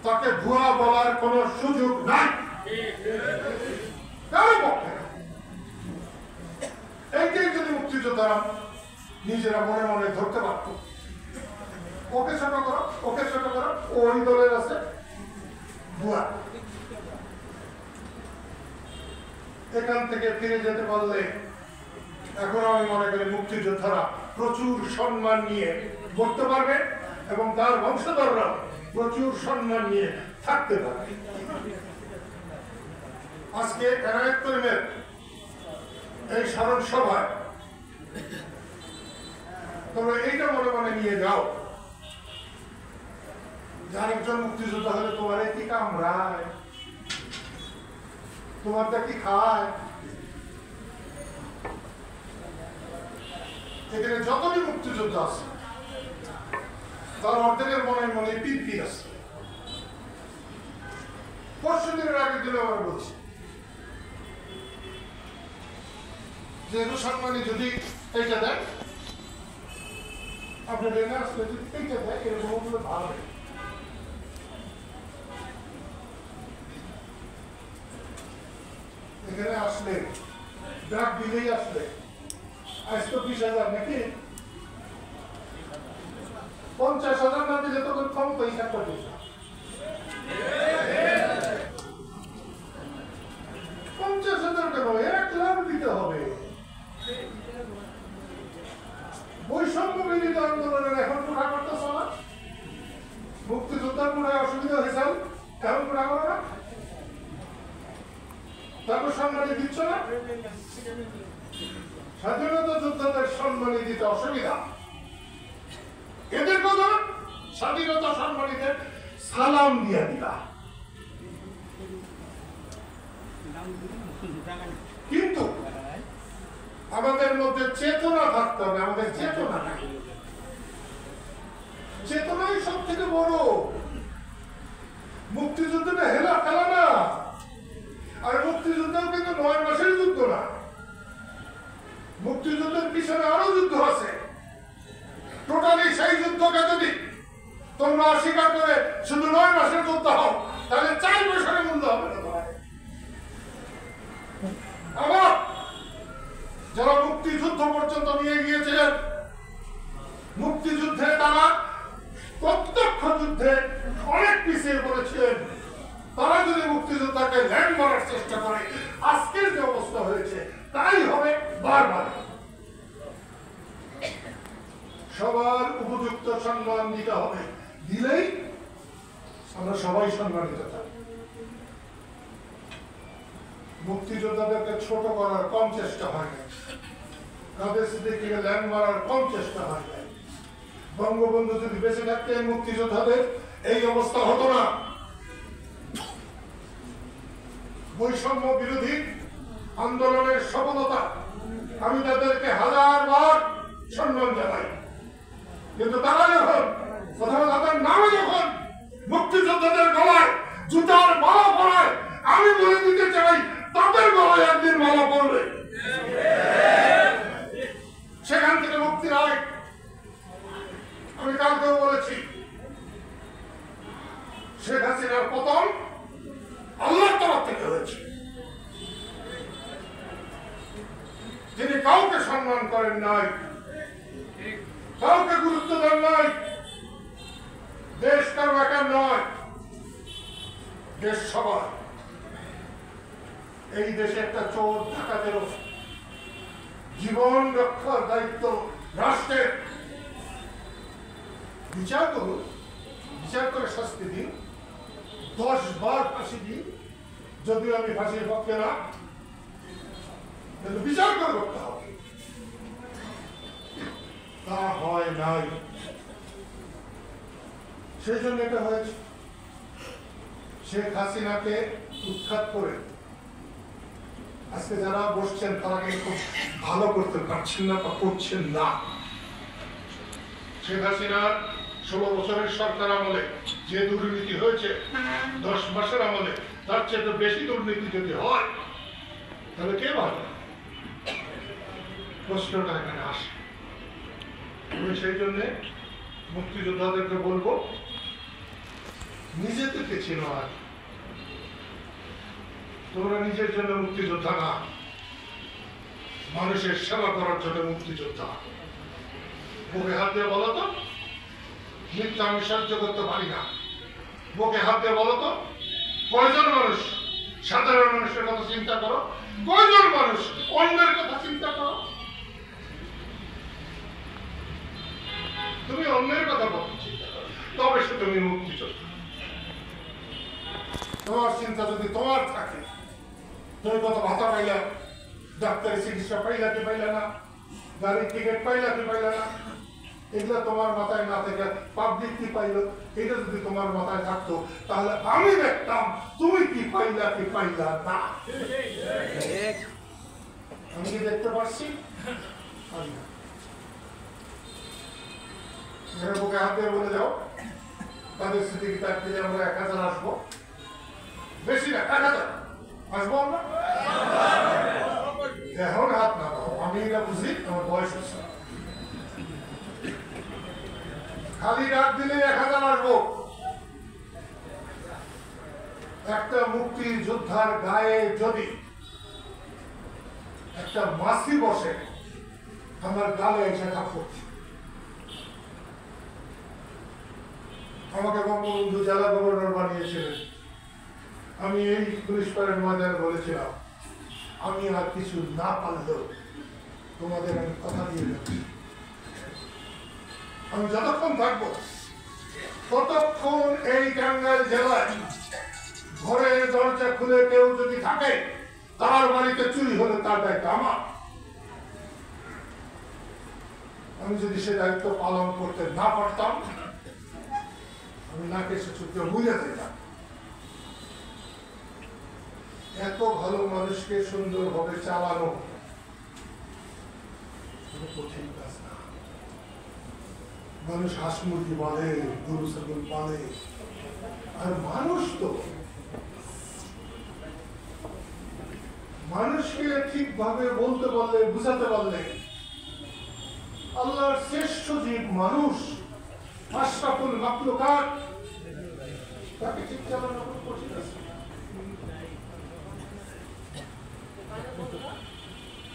তাকে ভুয়া বলার কোন সুযোগ নাই, কারো পক্ষে। এইটাই যদি মুক্তিযোদ্ধারা নিজেরা মনে মনে ধরতে পারত, ওকে ছোট করো, ওকে ছোট করো, ওই দলের আছে ভুয়া। এখান থেকে ফিরে যেতে পারলে এখন আমি মনে করি মুক্তিযোদ্ধারা প্রচুর সম্মান নিয়ে করতে পারবে এবং তার বংশধররা প্রচুর সম্মান নিয়ে থাকতে পারবে। আজকে এনায়েত করিমের এই স্মরণ সভায় তোমরা এইটা মনে মনে নিয়ে যাও, যার একজন মুক্তিযোদ্ধা হলে তোমার কি কামড়ায়, তোমারটা কি খায়। এখানে যতটি মুক্তিযোদ্ধা আছে তার অর্ধেকের মনে মনে পিপি আছে। পরশু দিনের আগের দিনে আমরা বলছি যে সম্মানী যদি এইটা দেয়, আপনার রেনে আসলে যদি এইটা দেয়, এরকম ওগুলো ভালো। এখানে আসলে ডাক দিলেই আসলে আজ তো 20,000 নাকি 50,000 না দিলে তো কম পয়সা করবে। 50,000 কেন, 1 লাখ দিতে হবে। বৈষম্য বিরোধী আন্দোলনের এখন পুরা করতেছ না, মুক্তিযোদ্ধার পুরা অসুবিধা হয়েছে, এখন পুরা করো না, তারপর সম্মানী দিচ্ছ না। স্বাধীনতা যোদ্ধাদের সম্মানী দিতে অসুবিধা, এদের কথা স্বাধীনতা সম্মানীদের সালাম দিয়ে দিবা। কিন্তু আমাদের মধ্যে চেতনা থাকতে হবে, আমাদের চেতনা নাই। চেতনাই সব থেকে বড়। মুক্তিযুদ্ধটা হেলা খেলা না, আর মুক্তিযুদ্ধও কিন্তু 9 মাসের যুদ্ধ না। মুক্তিযুদ্ধের পিছনে আরো যুদ্ধ আছে। টোটালি সেই যুদ্ধকে যদি তোমরা অস্বীকার করে শুধু 9 মাসের যুদ্ধ হও, তাহলে 4 বছরের মূল্য হবে না। আবার যারা মুক্তিযুদ্ধ পর্যন্ত নিয়ে গিয়েছিলেন, মুক্তিযুদ্ধে তারা প্রত্যক্ষ যুদ্ধে অনেক পিছিয়ে পড়েছিলেন, তারা যদি মুক্তিযোদ্ধাকে ল্যান্ড মারার চেষ্টা করে, আজকের যে অবস্থা হয়েছে তাই হবে বারবার। সবার উপযুক্ত সম্মান দিতে হবে, দিলেই আমরা সবাই সম্মানিত থাকি। মুক্তিযোদ্ধাদেরকে ছোট করার কম চেষ্টা হয় না, কাদের সিদ্দিকীকে ল্যান্ড মারার কম চেষ্টা হয় না। বঙ্গবন্ধু যদি বেঁচে থাকতেন, মুক্তিযোদ্ধাদের এই অবস্থা হতো না। বৈষম্য বিরোধী আন্দোলনের সফলতা আমি তাদেরকে 1000বার সম্মান জানাই, কিন্তু তারা যখন প্রথমে তাদের নামে যখন মুক্তিযোদ্ধাদের গলায় জুতার মালা পরায়, আমি বলে দিতে চাই তাদের গলায় একদিন মালা পড়বে। সেখান থেকে মুক্তি নয়। আমি কালকেও বলেছি, শেখ হাসিনার পতন আল্লাহর তরফ থেকে হয়েছে। তিনি কাউকে সম্মান করেন নাই, কাউকে গুরুত্ব দেন নাই। দেশ কারো একার নয়, দেশ সবার। এই দেশে একটা চোর ডাকাতেরও জীবন রক্ষার দায়িত্ব রাষ্ট্রের। বিচার করুন, বিচার করে শাস্তি দিন, 10 বার ফাঁসি দিন, যদিও আমি ফাঁসির পক্ষে না, কিন্তু বিচার করে করতে হবে। তা হয় নাই, সেই জন্য এটা হয়েছে। শেখ হাসিনাকে উৎখাত করে আজকে যারা বসছেন তারা কিন্তু ভালো করতে পারছেন না বা করছেন না। শেখ হাসিনার 16 বছরের সরকার আমলে যে দুর্নীতি হয়েছে, 10 মাসের আমলে তার চেয়ে বেশি দুর্নীতি যদি হয়, তাহলে কে ভালো? প্রশ্নটা এখানে আসে। আমি সেই জন্যে মুক্তিযোদ্ধাদেরকে বলবো, নিজে থেকে ছিল আর তোমরা নিজের জন্য মুক্তিযোদ্ধা না, মানুষের সেবা করার জন্য মুক্তিযোদ্ধা। বুকে হাত দিয়ে বলো তো, মিথ্যা আমি সহ্য করতে পারি না। বুকে হাত দিয়ে বলো তো, কয়জন মানুষ সাধারণ মানুষের কথা চিন্তা করো, কয়জন মানুষ অন্যের কথা চিন্তা করো? তুমি অন্যের কথা চিন্তা করো, তবে সে তুমি মুক্তিযোদ্ধা। তোমার চিন্তা যদি তোমার থাকে, তুমি কত ভাতা পাইলা, ডাক্তারি চিকিৎসা পাইলা কি পাইলা না, গাড়ির টিকিট পাইলা কি পাইলা না, এগুলা তোমার মাথায় না থেকে পাবলিক কি পাইলো, এটা যদি তোমার মাথায় থাকতো তাহলে আমি দেখতাম তুমি কি পাইলা কি পাইলা না। আমি কি দেখতে পারছি? বুকে হাত দিয়ে বলে যাও, তাদের স্মৃতি কিতাব থেকে আমরা 1000 আসবো, বেশি না 1000 আসবো আমরা। এখন হাত না দাও, আমি এটা বুঝি, আমার বয়স হচ্ছে, খালি ডাক দিলে 1000 আসবো। একটা মুক্তি যোদ্ধার গায়ে যদি একটা মাছি বসে, আমার গালে এসে থাকবো। আমাকে বঙ্গবন্ধু জেলা গভর্নর বানিয়েছিলেন, আমি এই পুলিশ প্যারেড ময়দানে বলেছিলাম আমি আর কিছু না পারলেও তোমাদের আমি কথা দিয়ে যাচ্ছি, আমি যতক্ষণ থাকবো ততক্ষণ এই টাঙ্গাইল জেলায় ঘরের দরজা খুলে কেউ যদি থাকে, তার বাড়িতে চুরি হলে তার দায়িত্ব আমার। আমি যদি সে দায়িত্ব পালন করতে না পারতাম, আমি নাকে সে চুপকে বুঝে দিতাম। এত ভালো মানুষকে সুন্দরভাবে চালানো কঠিন কাজ না। মানুষ হাঁস মুরগি পালে, গরু ছাগল পালে, আর মানুষ তো মানুষকে ঠিকভাবে বলতে পারলে, বুঝাতে পারলে, আল্লাহর শ্রেষ্ঠ জীব মানুষ, আশরাফুল মাখলুকাত, তাকে ঠিক চালানো কঠিন আছে।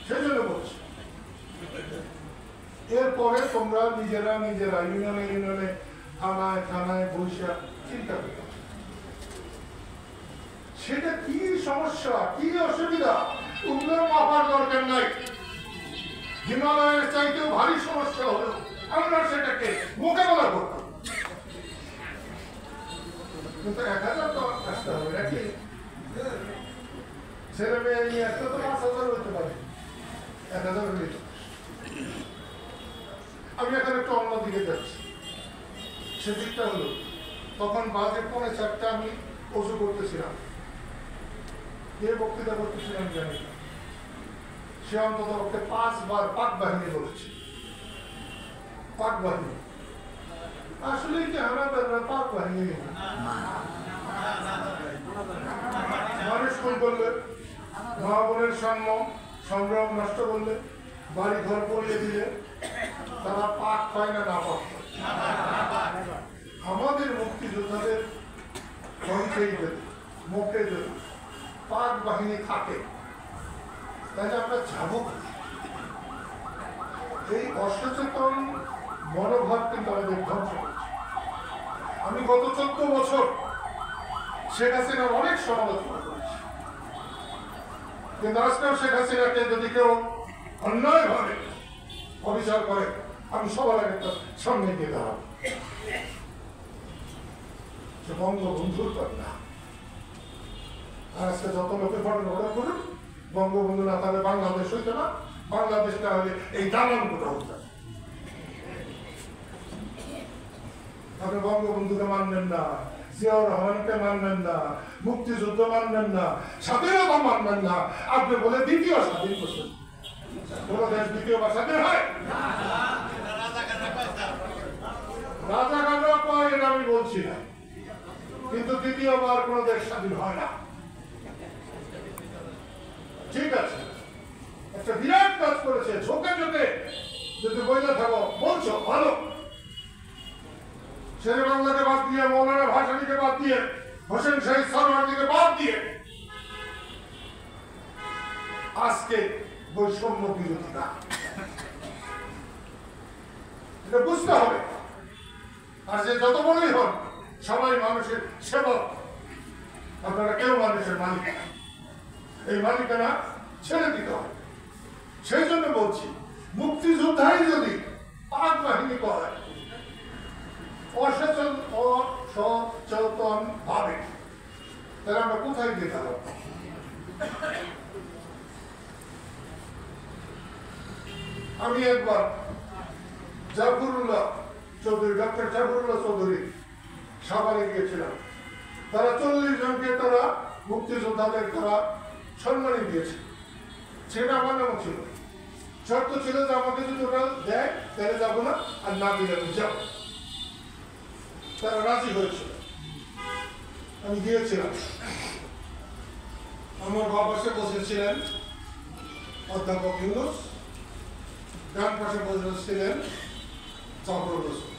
সেজন্য বলছি, এরপরে তোমরা নিজেরা ইউনিয়নে থানায় বসে চিন্তা করো, সেটা কি সমস্যা, কি অসুবিধা, ওগুলো মাপার দরকার নাই। হিমালয়ের চাইতেও ভারী সমস্যা হলো আমরা সেটাকে মোকাবেলা করতাম, কিন্তু 1000 তো আসতে হবে নাকি? ছেলে মেয়ে নিয়ে আসতে তো 5000 হইতে পারে, 1000 হলে। আমি এখন একটু অন্যদিকে যাচ্ছি, সেদিকটা হলো তখন বাজে 3:45 আমি অজু করতেছিলাম, কে বক্তৃতা করতেছিলাম জানি না, সে অন্তত 5 বার পাক বাহিনী বলেছে। পাক বাহিনী আসলে কি আমাদের পাক বাহিনী মানুষ কোন করলে, মা বোনের সংগ্রাম নষ্ট করলে, বাড়ি ঘর পড়িয়ে দিলে, তারা পাক পায় না, না পাক পায়। আমাদের মুক্তিযোদ্ধাদের কণ্ঠেই যদি, মুখে যদি পাক বাহিনী থাকে, তাহলে আমরা যাবো। এই অসচেতন মনোভাব কিন্তু আমাদের ধ্বংস করছে। আমি গত 14 বছর শেখ হাসিনার অনেক সমালোচনা করেছি, কিন্তু আজকেও শেখ হাসিনাকে যদি কেউ অন্যায়ভাবে অবিচার করে, আমি সবার আগে তার সামনে গিয়ে দাঁড়াবো। সে বঙ্গবন্ধুর কন্যা, আর আজকে যত লোকে ফটো অর্ডার করুন, বঙ্গবন্ধু না তাহলে বাংলাদেশ হইতো না, বাংলাদেশ না হলে এই দালানগুলো হতো। আপনি বঙ্গবন্ধুকে মানবেন না, জিয়াউর রহমানকে মানবেন না, মুক্তিযুদ্ধ মানবেন না, স্বাধীনতা মানবেন না, আপনি বলে দ্বিতীয় স্বাধীন করছেন। কোন দেশ দ্বিতীয়বার স্বাধীন হয়? রাজাকাররা পায়, এটা আমি বলছি না, কিন্তু দ্বিতীয়বার কোন দেশ স্বাধীন হয় না। ঠিক আছে, একটা বিরাট কাজ করেছে, ঝোঁকে ঝোঁকে যদি বইলে থাকো বলছো ভালো, শেরে বাংলাকে বাদ দিয়ে, মৌলানা ভাসানীকে বাদ দিয়ে, হোসেন শহীদ সরওয়ার্দীকে বাদ দিয়ে আজকে বৈষম্য বিরোধী না, এটা বুঝতে হবে। আর যে যত বড়ই হন, সবাই মানুষের সেবক, আপনারা কেউ মানুষের মালিক না। এই মালিকানা ছেড়ে দিতে হবে। সেই জন্য বলছি, মুক্তিযোদ্ধাই যদি পাক বাহিনী করে অসচেতন ভাবে, তাহলে আমরা কোথায় যেতে হবে? আমি একবার জাফরুল্লাহ চৌধুরী, ডক্টর জাফরুল্লাহ চৌধুরী সাভারে গিয়েছিলাম। তারা 40 জনকে তারা মুক্তিযোদ্ধাদের তারা সম্মানী দিয়েছে। সেটা আমার নামও ছিল। শর্ত ছিল যে আমাকে যদি ওরা দেয় তাহলে যাবো না, আর না দিলে আমি যাবো। তারা রাজি হয়েছিল, আমি গিয়েছিলাম। আমার বাবা পাশে বসেছিলেন অধ্যাপক ইউনুস, ডান পাশে বসেছিলেন জাফরুল হোসেন।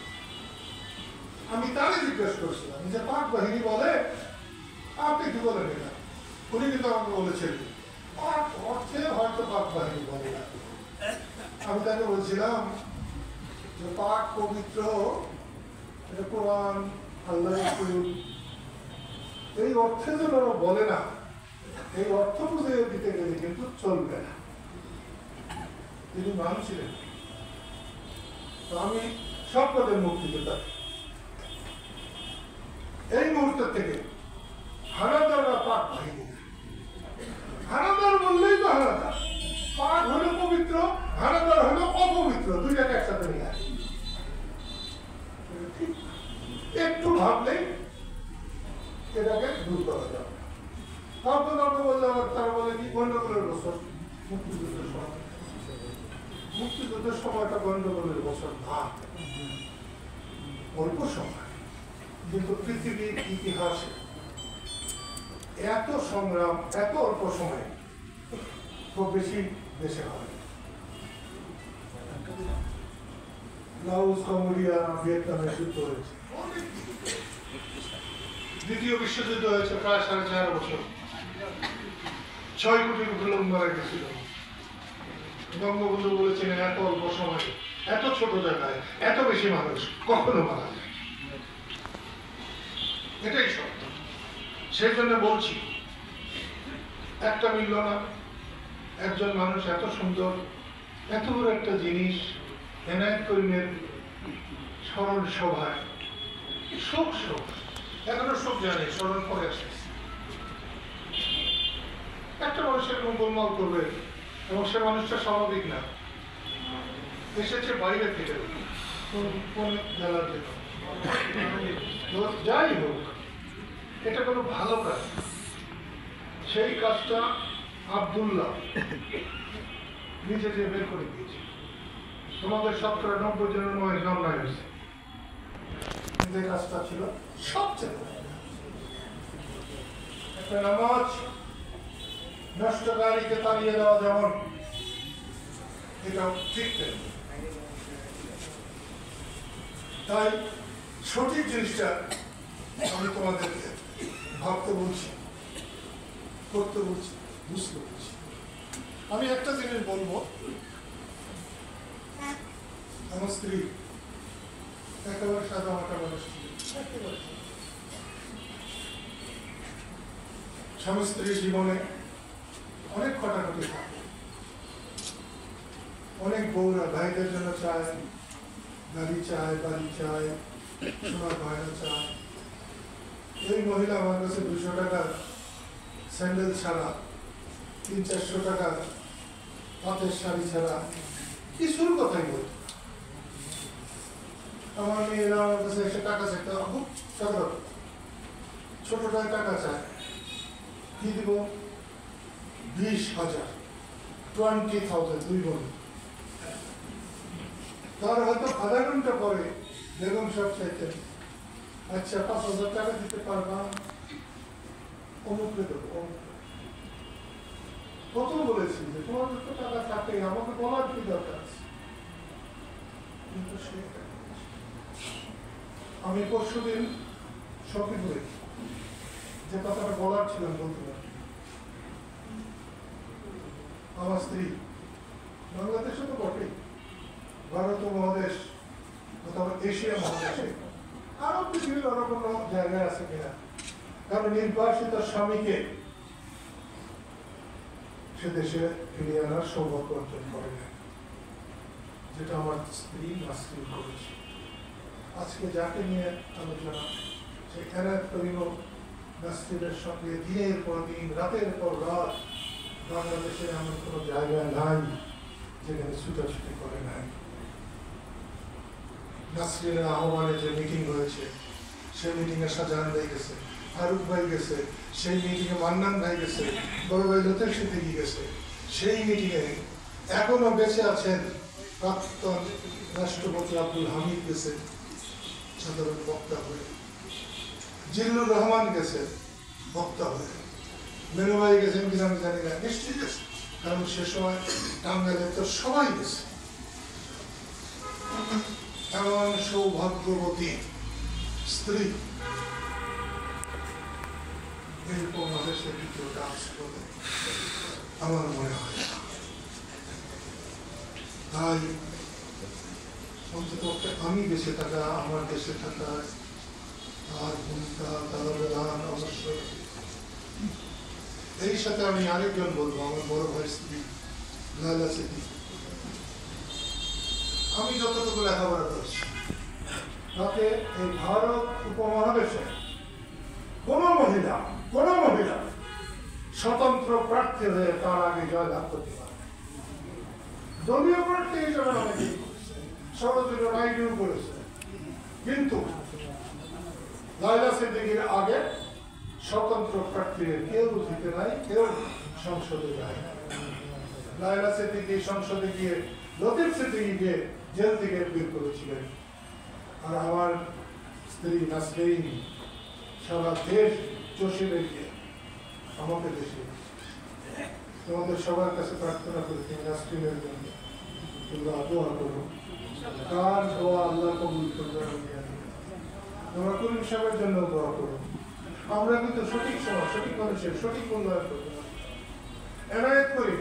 আমি তারে জিজ্ঞেস করেছিলাম যে পাক বাহিনী বলে, আপনি কি বলেন এটা? উনি কিন্তু আমাকে বলেছেন পাক অর্থে হয়তো পাক বাহিনী বলে না। আমি তাকে বলছিলাম যে পাক পবিত্র, এটা কোরআন, আল্লাহ রাসূল, এই অর্থে যেন বলে না, এই অর্থ বুঝে দিতে গেলে কিন্তু চলবে না। তিনি মানছিলেন। তো আমি সব পদের মুক্তিযোদ্ধা। এই মুহূর্ত থেকে হানাদাররা পাক বাহিনী, হানাদার বললেই তো হানাদার। পাক হলো পবিত্র, হানাদার হলো অপবিত্র, দুইটাকে একসাথে নিয়ে আসে। একটু ভাবলেই এটাকে দূর করা যাবে। তারপর বললে আবার তারা বলে কি গন্ডগোলের বছর, মুক্তিযুদ্ধের সময়। মুক্তিযুদ্ধের সময়টা গন্ডগোলের বছর না, অল্প সময়, কিন্তু পৃথিবীর ইতিহাসে এত সংগ্রাম এত অল্প সময়ে খুব বেশি দেশে হয়। লাওস, কম্বোডিয়া, ভিয়েতনামে যুদ্ধ হয়েছে। দ্বিতীয় বিশ্বযুদ্ধ হয়েছে প্রায় 4.5 বছর। 6 কোটির উপরে লোক মারা গেছিল। বঙ্গবন্ধু বলেছিলেন এত অল্প সময়ে, এত ছোট জায়গায় এত বেশি মানুষ কখনো মারা যায়। এটাই সত্য। সেই জন্য বলছি, একটা মিলল না, একজন মানুষ এত সুন্দর, এত বড় একটা জিনিস এনায়েত করিমের স্মরণ সভায় শোক শোক, এখনো শোক জানে, স্মরণ করে আসে। একটা মানুষের গোলমাল করবে এবং সে মানুষটা স্বাভাবিক না, এসেছে বাইরে থেকে কোন জেলার জন্য, যাই হোক, এটা কোনো ভালো কাজ। সেই কাজটা আব্দুল্লাহ নিজে যে বের করে দিয়েছে। তোমাদের 90 জনের মধ্যে নাম নাই হয়েছে, যে কাজটা ছিল সবচেয়ে একটা নামাজ নষ্টকারীকে তাড়িয়ে দেওয়া যেমন, এটাও ঠিক তেমনি। তাই সঠিক জিনিসটা আমি তোমাদেরকে ভাবতে বলছি, করতে বলছি, বুঝতে বলছি। আমি একটা জিনিস বলবো, আমার স্ত্রী একেবারে সাদা মাটা মানুষ ছিল, স্বামী স্ত্রীর জীবনে অনেক খটাখটি থাকে। অনেক বউরা ভাইদের জন্য চায়, গাড়ি চায়, বাড়ি চায়, সোনার গয়না চায়। এই মহিলা আমার কাছে 200 টাকার স্যান্ডেল ছাড়া, 300-400 টাকার পাতের শাড়ি ছাড়া কিছুর কথাই বলত। আমার মেয়েরা আমার কাছে এসে টাকা চাইতে খুব সাধারণ, ছোটটায় টাকা চায়, কি দিব? 20,000, 20,000, 2 বোন। তার হয়তো আধা ঘন্টা পরে বেগম সব চাইতেন, আচ্ছা 5,000 টাকা দিতে পারবা? অমুকরে দেবো, অমুক। কত বলেছি যে তোমাদের তো টাকা থাকে, আমাকে বলার কি দরকার আছে? কিন্তু সে আমি পরশুদিন সখীপুরে যে কথাটা বলার ছিলাম বলতে পারি, আমার স্ত্রী বাংলাদেশে তো বটেই, ভারত মহাদেশ অথবা এশিয়া মহাদেশে আরো পৃথিবীর আরো কোনো জায়গায় আছে কিনা, কারণ নির্বাসিত স্বামীকে সে দেশে ফিরিয়ে আনার সৌভাগ্য অর্জন করে না, যেটা আমার স্ত্রী নাসরিন করেছে। আজকে যাকে নিয়ে আলোচনা, সে এনায়েত করিম নাসরিনের সঙ্গে দিনের পর দিন, রাতের পর রাত বাংলাদেশে এমন কোনো জায়গা নাই যেখানে ছুটাছুটি করে নাই। নাসরিনের আহ্বানে যে মিটিং হয়েছে, সেই মিটিংয়ে শাহজাহান ভাই গেছে, ফারুক ভাই গেছে, সেই মিটিংয়ে মান্নান ভাই গেছে, বড় ভাই লতিফ সিদ্দিকী গেছে। সেই মিটিংয়ে এখনো বেঁচে আছেন প্রাক্তন রাষ্ট্রপতি আব্দুল হামিদ গেছে সাধারণ বক্তা হয়ে, জিল্লুর রহমান গেছে বক্তা হয়ে, মেনু ভাই গেছেন কিনা আমি জানি না, নিশ্চয়ই গেছে, কারণ সে সময় টাঙ্গাইলে তো সবাই গেছে। এমন সৌভাগ্যবতী স্ত্রী এই উপমহাদেশে দ্বিতীয়টা আছে বলে আমার মনে হয়। তাই অন্তত আমি দেশে থাকা, আমার দেশে থাকা তার ভূমিকা, তার অবদান অবশ্যই। এই সাথে আমি আরেকজন বলবো, আমার বড় ভাই স্ত্রী লায়লা সিদ্দিকী। আমি যতটুকু লেখাপড়া করেছি তাতে এই ভারত উপমহাদেশে কোনো মহিলা স্বতন্ত্র প্রার্থী হয়ে তার আগে জয়লাভ করতে পারে। দলীয় প্রার্থী হিসেবে অনেকেই করেছে, সরোজিনী নাইডু করেছে, কিন্তু লায়লা সিদ্দিকীর আগে স্বতন্ত্র প্রার্থী কেউ জিতে নাই, কেউ সংসদে যায় না। লায়লা সিদ্দিকী সংসদে গিয়ে লতিফ সিদ্দিকীকে জেল থেকে বের করেছিলেন, আর আমার স্ত্রী নাসরিন সারা দেশ চষে বেরিয়ে আমাকে দেশে। তোমাদের সবার কাছে প্রার্থনা করি নাসরিনের জন্য তোমরা দোয়া করো, কার দোয়া আল্লাহ কবুল করবে। তোমরা করিম সাহেবের জন্য দোয়া করো। আমরা কিন্তু সঠিক সময়, সঠিক মানুষের সঠিক মূল্যায়ন করবো। এনায়েত করি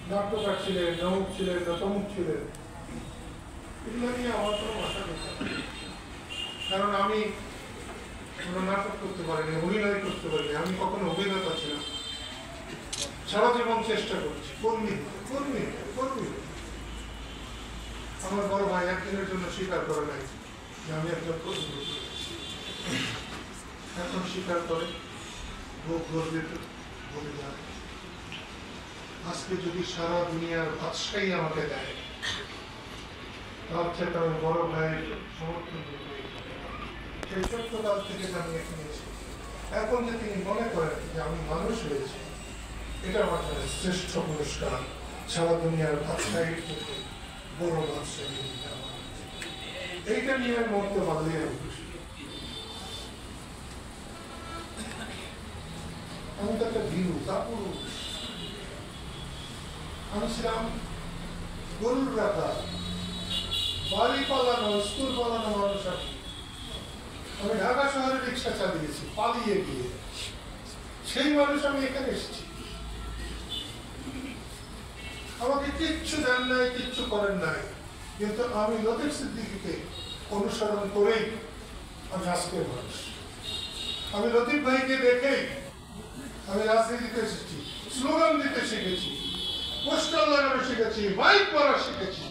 নাট্যকার ছিলেন, নমুক ছিলেন, তমুক ছিলেন, এগুলো নিয়ে আমার কোনো ভাষা নেই, কারণ আমি কোনো নাটক করতে পারিনি, অভিনয় করতে পারিনি, আমি কখনো অভিনেতা ছিলাম। সারা জীবন চেষ্টা করছি কর্মী। আমার বড় ভাই একদিনের জন্য স্বীকার করে নাই যে আমি একজন কর্মী, এখন স্বীকার করে খুব গর্বিত বলে যায়। আজকে যদি সারা দুনিয়ার বাদশাহী আমাকে দেয়, তার থেকে আমি বড় ভাইয়ের সমর্থন করতে, সেই ছোট্টকাল থেকে আমি এখানে এসেছি। এখন যে তিনি মনে করেন যে আমি মানুষ হয়েছি, এটা আমার শ্রেষ্ঠ পুরস্কার। সারা দুনিয়ার বাদশাহীর থেকে বড় বাদশাহী এইটা নিয়ে আমি মরতে পারলে আমি তো একটা ভিউ কাপুরুষ। আমি ছিলাম গরুর রাখা, বাড়ি পালানো, স্কুল পালানো মানুষ। আমি ঢাকা শহরে রিক্সা চালিয়েছি পালিয়ে গিয়ে, সেই মানুষ আমি এখানে এসেছি। আমাকে কিচ্ছু দেন নাই, কিচ্ছু করেন নাই, কিন্তু আমি লতিফ সিদ্দিকীকে অনুসরণ করেই আমি আজকের মানুষ। আমি লতিফ ভাইকে দেখেই আমি রাজনীতিতে এসেছি, স্লোগান দিতে শিখেছি, পোস্টার লাগানো শিখেছি, মাইক মারা শিখেছি।